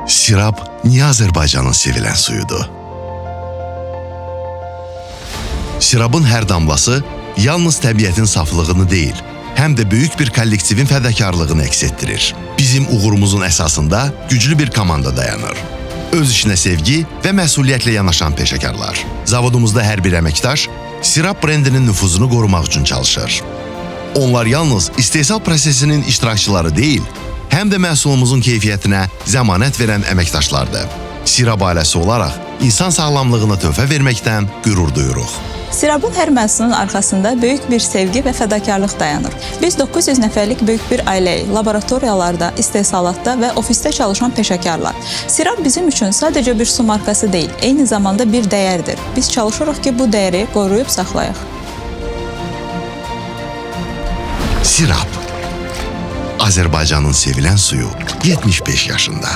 Sirab niyə Azərbaycanın sevilən suyudur? Sirabın hər damlası yalnız təbiətin saflığını deyil, həm də böyük bir kollektivin fədakarlığını əks etdirir. Bizim uğurumuzun əsasında güclü bir komanda dayanır. Öz işinə sevgi və məsuliyyətlə yanaşan peşəkarlar. Zavodumuzda hər bir əməkdaş Sirab brendinin nüfuzunu qorumaq üçün çalışır. Onlar yalnız istehsal prosesinin iştirakçıları deyil, həm də məhsulumuzun keyfiyyətinə zəmanət verən əməkdaşlardır. Sirab ailəsi olaraq insan sağlamlığına töhfə verməkdən qürur duyuruq. Sirabın hər məhsulunun arxasında böyük bir sevgi və fədakarlıq dayanır. Biz 900 nəfərlik böyük bir ailəyik, laboratoriyalarda, istehsalatda və ofisdə çalışan peşəkarlar. Sirab bizim üçün sadəcə bir su markası deyil, eyni zamanda bir dəyərdir. Biz çalışırıq ki, bu dəyəri qoruyub saxlayaq. Sirab, Azərbaycanın sevilən suyu 75 yaşında.